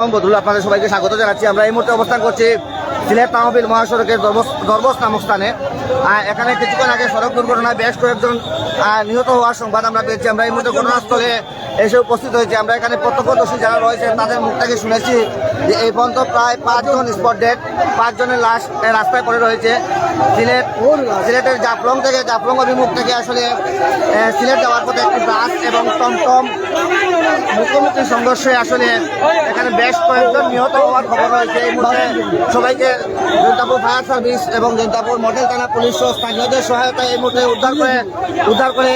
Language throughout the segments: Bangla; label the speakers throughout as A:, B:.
A: আপনাদের সবাইকে স্বাগত জানাচ্ছি। আমরা এই মুহূর্তে অবস্থান করছি সিলেট তহবিল মহাসড়কের দরবস নামক স্থানে। এখানে কিছুক্ষণ আগে সড়ক দুর্ঘটনায় বেশ কয়েকজন নিহত হওয়ার সংবাদ আমরা পেয়েছি। আমরা এই মুহূর্তে ঘটনাস্থলে এসে উপস্থিত হয়েছি। আমরা এখানে প্রত্যক্ষদর্শী যারা রয়েছেন তাদের মুখ থেকে শুনেছি যে এই পর্যন্ত প্রায় 5 জন স্পট ডেড, 5 জনের লাশ রাস্তায় পড়ে রয়েছে। সিলেটের জাফলং অভিমুখ থেকে আসলে সিলেট যাওয়ার পথে একটি বাস এবং টমটম মুখোমুখি সংঘর্ষে আসলে এখানে বেশ কয়েকজন নিহত হওয়ার খবর রয়েছে। এই মুহূর্তে সবাইকে জৈন্তাপুর ফায়ার সার্ভিস এবং জৈন্তাপুর মডেল থানা পুলিশ সহ স্থানীয়দের সহায়তায় এই মুহূর্তে উদ্ধার করে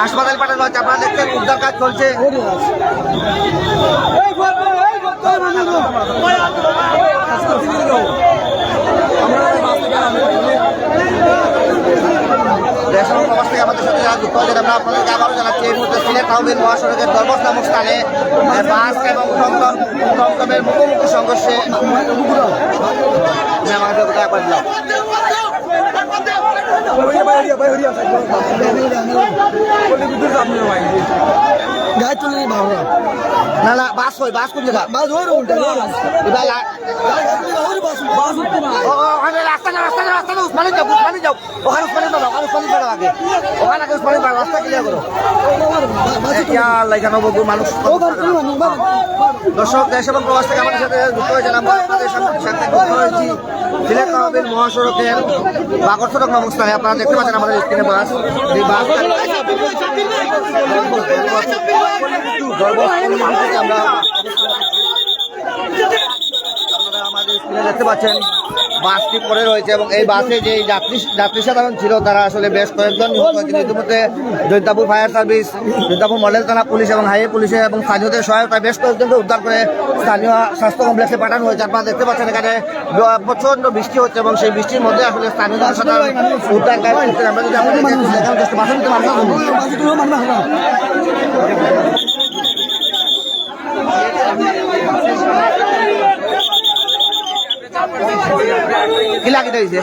A: হাসপাতালে পাঠানো হয়েছে। আপনারা দেখছেন উদ্ধার কাজ চলছে। আমাদের সাথে যারা যুক্ত হয়েছেন আমরা আপনাদেরকে আবারও জানাচ্ছি এই মুহূর্তে সিলেট তহবিল মহাসড়কের দরবস নামক স্থানে বাস এবং টমটমের মুখোমুখি সংঘর্ষে না না বাস হয়, বাস কোন জায়গা রাস্তা উসমানি যাও ওখানে উসমানি আগে ওখানে উসমানি রাস্তা ক্লিয়ার করো। মানুষ দর্শক দেশ এবং প্রবাস থেকে আমাদের সাথে যুক্ত হয়েছেন। আমরা আপনাদের সাথে যুক্ত হয়েছি সিলেট তহবিল মহাসড়কের বাগরসড়ক নামক স্থানে। আপনারা দেখতে পাচ্ছেন আমাদের স্ক্রিনে বাস, এই বাস আমাদের স্ক্রিনে দেখতে পাচ্ছেন বাসটি পড়ে রয়েছে এবং এই বাসে যে যাত্রী সাধারণ ছিল তারা আসলে বেশ কয়েকজন নিহত হয়েছিল। ইতিমধ্যে Jaintapur fire service, Jaintapur model থানা পুলিশ এবং হাইওয়ে পুলিশে এবং স্থানীয়দের সহায়তায় বেশ কয়েকজনকে উদ্ধার করে স্থানীয় স্বাস্থ্য কমপ্লেক্সে পাঠানো হয়েছে। আপনারা দেখতে পাচ্ছেন এখানে প্রচন্ড বৃষ্টি হচ্ছে এবং সেই বৃষ্টির মধ্যে আসলে স্থানীয়দের সাথে উদ্ধার কাজ করছেন। আমরা যদি আপনাদের দেখানোর চেষ্টা বাসা নিতে পারবো কি লাগে দিয়েছে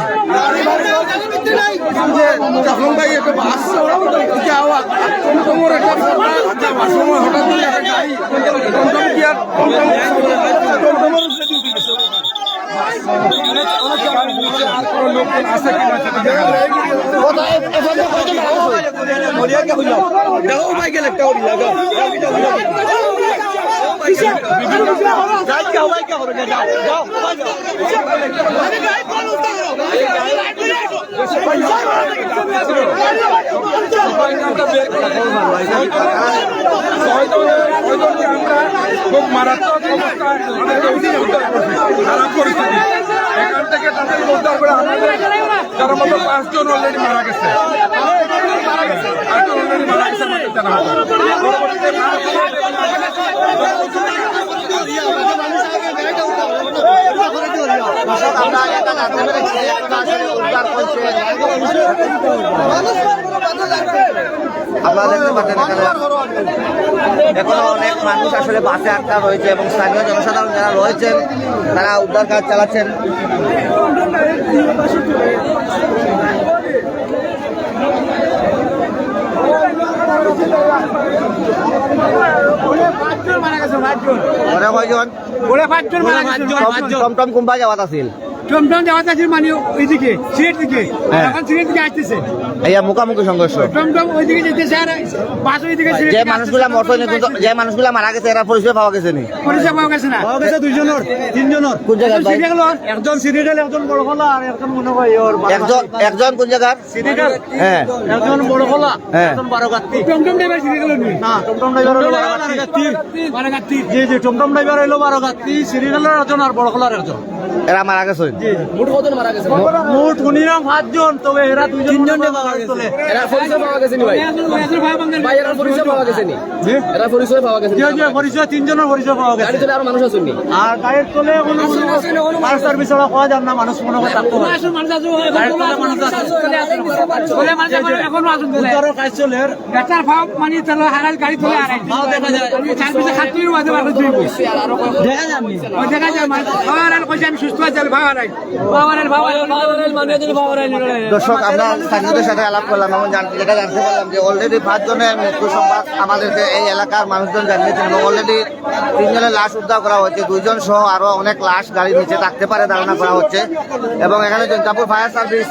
B: খুব মারাত্মক অবস্থায় খারাপ পরিস্থিতি। এখান থেকে তাদের উদ্ধার করে আমাদের যার মতো 5 জন অলরেডি মারা গেছে।
A: আপনারা দেখতে পাচ্ছেন এখনো অনেক মানুষ আসলে বাসে আটকা রয়েছে এবং স্থানীয় জনসাধারণ যারা রয়েছেন তারা উদ্ধার কাজ চালাচ্ছেন। টমটম কোনবা যাওয়াত আছিল?
C: টমটম যাওয়াত আছিল মানে ওইদিকে সিলেট দিকে, এখন সিলেট দিকে আসতেছে।
A: এইয়া মুখামুখি সংঘর্ষ।
C: টমটম ওইদিকে যেতেছে আর বাস ওইদিকে।
A: যে মানুষগুলা মারা গেছে এরা পরিচয় পাওয়া গেছে নি?
C: পরিচয় পাওয়া গেছে না, পাওয়া গেছে 2 জনের 3 জনের।
A: কোন জায়গার ভাই?
C: একজন সিরিয়াল, একজন বড়খলা আর একজন মনে হয়
A: একজন কোন জায়গার
C: সিরিয়াল?
A: হ্যাঁ,
C: একজন বড়খলা,
A: হ্যাঁ,
C: একজন বারোগাত্তি। টমটম ড্রাইভার সিরিয়াল নই না, টমটম ড্রাইভার হলো বারোগাত্তি। জি জি, টমটম ড্রাইভার হলো বারোগাত্তি, সিরিয়ালের একজন আর বড়খলার একজন।
A: এরা মারা গেছে?
C: মোট কতজন মারা গেছে? মোট মিনিমাম 5 জন, তবে এরা 2 জন পাওয়া গেছে। এরা পরিচয় পাওয়া গেছে নি ভাই? ভাই এরা পরিচয় পাওয়া গেছে নি? এরা পরিচয় পাওয়া গেছে? জি জি, পরিচয় 3 জনের পরিচয় পাওয়া গেছে। গাড়ি চলে আর মানুষ আছেন নি? আর গাড়ির চলে কোনো ফায়ার সার্ভিস ওরা কোয়া জান না, মানুষ মনে হয় থাকতো। মানুষ আছে, মানুষ আছে, চলে মানুষ এখনো আসুন বলে উদ্ধারের কাজ চলে। গাটার ভাব মানে চলো হারাল গাড়ি চলে আর দেখা যায় সার্ভিসে খাতির মাঝে মানুষ দেখা যায়। ওই দেখা যায় মানুষ আর কইছে আমি
B: সুস্থ আছে ভাঙা নাই
A: দর্শক আমরা স্থানীয়দের সাথে আলাপ করলাম এবং যেটা জানতে পারলাম যে অলরেডি 5 জনের মৃত্যু সংবাদ আমাদেরকে এই এলাকার মানুষজন জানিয়েছেন এবং অলরেডি 3 জনের লাশ উদ্ধার করা হচ্ছে, 2 জন সহ আরো অনেক লাশ গাড়ির নিচে থাকতে পারে ধারণা করা হচ্ছে। এবং এখানে জৈন্তাপুর ফায়ার সার্ভিস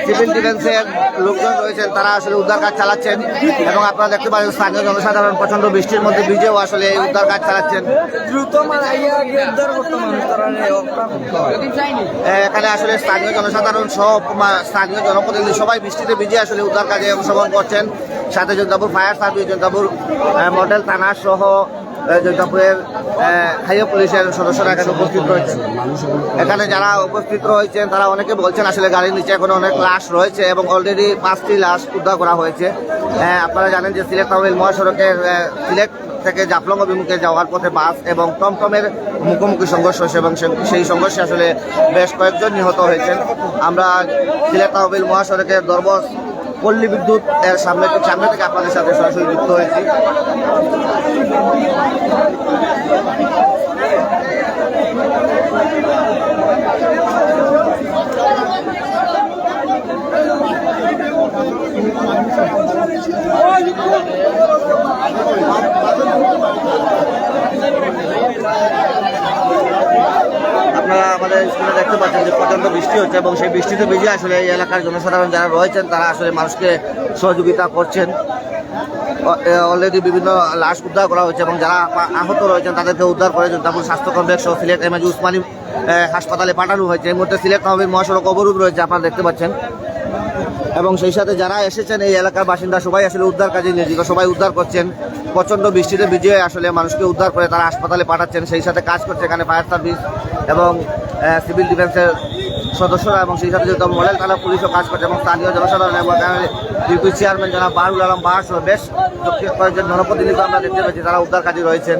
A: সিভিল ডিফেন্সের লোকজন রয়েছেন, তারা আসলে উদ্ধার কাজ চালাচ্ছেন এবং আপনারা দেখতে পাচ্ছেন স্থানীয় জনসাধারণ প্রচন্ড বৃষ্টির মধ্যে ভিজেও আসলে এই উদ্ধার কাজ চালাচ্ছেন। এখানে আসলে স্থানীয় জনসাধারণ সহ স্থানীয় জনপ্রতিনিধি সবাই বৃষ্টিতে ভিজে আসলে উদ্ধার কাজে অংশগ্রহণ করছেন। সাথে Jaintapur fire service, Jaintapur model থানা সহ জৈন্তাপুরের হাইওয়ে পুলিশের সদস্যরা এখানে উপস্থিত রয়েছেন। এখানে যারা উপস্থিত রয়েছেন তারা অনেকে বলছেন আসলে গাড়ির নিচে এখন অনেক লাশ রয়েছে এবং অলরেডি 5টি লাশ উদ্ধার করা হয়েছে। আপনারা জানেন যে সিলেট টাউন মহাসড়কের সিলেট থেকে জাফলং অভিমুখে যাওয়ার পথে বাস এবং টমটমের মুখোমুখি সংঘর্ষ হয়েছে এবং সেই সংঘর্ষে আসলে বেশ কয়েকজন নিহত হয়েছেন। আমরা সিলেট টাউন মহাসড়কের দরবস পল্লী বিদ্যুৎ এর সামনে থেকে আপনাদের সাথে সরাসরি যুক্ত হয়েছি। আপনারা আমাদের স্কুলে দেখতে পাচ্ছেন যে প্রচন্ড বৃষ্টি হচ্ছে এবং সেই বৃষ্টিতে ভিজে আসলে এই এলাকার জনসাধারণ যারা রয়েছেন তারা আসলে মানুষকে সহযোগিতা করছেন। অলরেডি বিভিন্ন লাশ উদ্ধার করা হয়েছে এবং যারা আহত রয়েছেন তাদেরকে উদ্ধার করে জৈন্তাপুর স্বাস্থ্য কমপ্লেক্স ও সিলেট এমএজি উসমানী হাসপাতালে পাঠানো হয়েছে। এই মুহূর্তে সিলেট নগরীর মহাসড়ক অবরোধ রয়েছে, আপনারা দেখতে পাচ্ছেন। এবং সেই সাথে যারা এসেছেন এই এলাকার বাসিন্দা সবাই আসলে উদ্ধার কাজে নিয়োজিত, সবাই উদ্ধার করছেন। প্রচন্ড বৃষ্টিতে ভিজে আসলে মানুষকে উদ্ধার করে তারা হাসপাতালে পাঠাচ্ছেন। সেই সাথে কাজ করছে এখানে ফায়ার সার্ভিস এবং সিভিল ডিফেন্সের সদস্যরা এবং সেই সাথে যেহেতু মডেল থানা পুলিশও কাজ করছে এবং স্থানীয় জনসাধারণ এবং ইউপি চেয়ারম্যান জনাব বাহারুল আলম বাহার সহ বেশ কয়েকজন জনপ্রতিনিধি আমরা দেখতে পাচ্ছি তারা উদ্ধার কাজে রয়েছেন।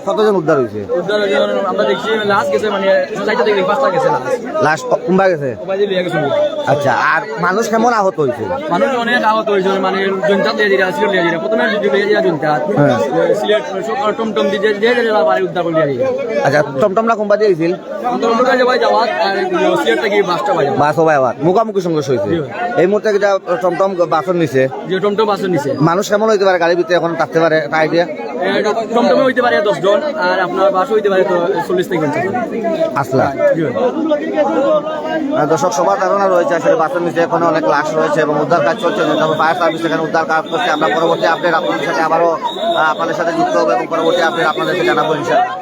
A: কতজন উদ্ধার হয়েছে?
C: আমরা দেখছি লাস্ট গেছে মানে
A: লাস্ট কুম্বা গেছে। আচ্ছা, আর মানুষ কেমন আহত হয়েছে?
C: মানুষ অনেক আহত হয়েছে, মানে জনজাত সিলেট লিয়ে যায় প্রথমে জনজাত সিলেট টমটম দিয়ে বাড়ি উদ্ধার করে দিয়ে।
A: আচ্ছা, টমটমটা কুম্বা দিয়ে গেছিল
C: সিলেট থেকে বাসটা বাজে
A: বাসও বাই মুখোমুখি সংঘর্ষ হয়েছে। এই মুহূর্তে যেটা টমটম বাসন নিচে
C: যে টমটম বাসন নিচে
A: মানুষ কেমন হইতে পারে গাড়ির ভিতরে এখন থাকতে পারে আইডিয়া?
C: টমটমে হইতে পারে 10 জন আর আপনার বাসও হইতে পারে তো 40 থেকে 50 জন
A: আসলা। দর্শক সবার ধারণা রয়েছে আসলে বাসের নিচে এখন অনেক লাশ রয়েছে এবং উদ্ধার কাজ চলছে। ফায়ার সার্ভিস এখানে উদ্ধার কাজ করছে। আমরা পরবর্তী আপডেট আপনাদের সাথে আবারও আপনাদের সাথে যুক্ত হবে এবং পরবর্তী আপডেট আপনাদেরকে জানাবো ইনশাআল্লাহ।